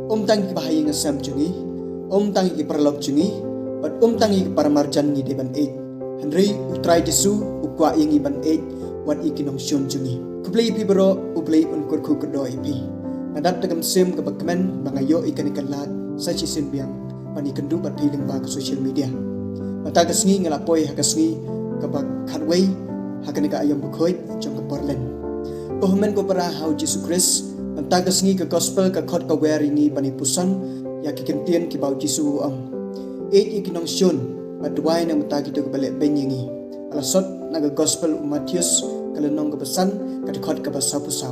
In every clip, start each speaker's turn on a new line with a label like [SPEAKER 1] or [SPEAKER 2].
[SPEAKER 1] tangi bahaya ngasam jungi, tangi ki perlop jungi, bat tangi ki paramarjan ngi deban eight. Henry utrai Jesu ukwa ingi ban eight wat ikinong syun jungi. Kuplay pi bro uplay unkur ku kedo ipi. Nadat tegam sim ke bakmen bangayo ikan lat sa chisin biang pani kendu bat piling ba ke social media. Mata kasngi ngelapoy hakasngi ke bak khatway hakanika ayam bukhoy jong ke Portland. Pohmen ko para how Jesus Christ mata kasngi ke gospel ke khot ka weringi pani pusan ya kikentien ki bau Jesu ang. Eight ikinong syun Maduay na matagi to kabalik benyengi. Alasot naga gospel Matius kalanong kabasan kadikot kabasaw pusaw.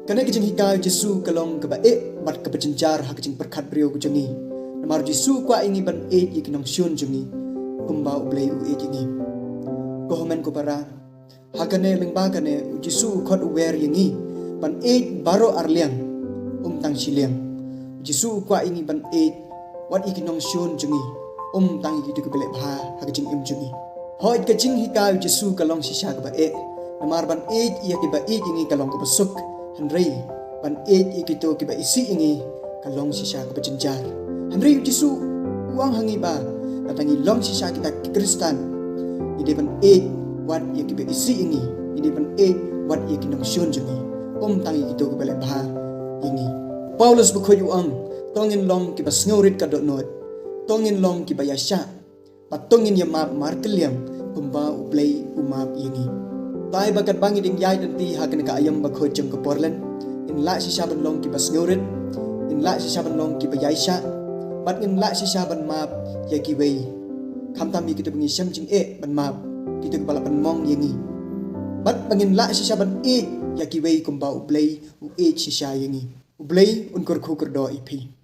[SPEAKER 1] Kana kijing hikaw Jesu kalong kabae bat kabajanjar hakijing perkat beriyo kujangi. Namar Jesu kwa ingi ban eight ikinong syun jungi. Kumba ublay u eight ingi. Kohomen ko para hakane lingbagane Jesu ukot uwer yengi. Ban eight baro arliang tang siliang. Jesu kwa ingi ban eight wat ikinong syun jungi. Tangi gitu ke belek bah hakajing jungi. Hoit kajing hikaw Jesu kalong sisya ke bae. Namar ban eight iya ke bae ingi kalong ke besuk. Henry ban eight iya kito ke bae isi ingi kalong sisya ke bajenjar. Henry Jesu uang hangi ba datangi long sisya kita ke Kristan. Ide ban eight wat iya ke bae isi ingi. Ide ban eight wat iya kinong syun jungi. Tangi kito ke belek bah ingi. Paulus bukoy uang tongin long ke bas ngurit kadok not. Tongin long ki bayasya patongin ya map markeliam kumba ublay umap yengi tai bagat bangi ding yai dan ti hakan ka ayam bakho jeng ke Portland in la si saban long ki bas ngurit in la si saban long ki bayasya bat in la si saban map ya ki wei kam tam kita bengi syam jing ban map kita kepala penmong yengi bat bangin la si saban ya ki wei kumba ublay u si sya yengi ublay unkur ku kerdo ipi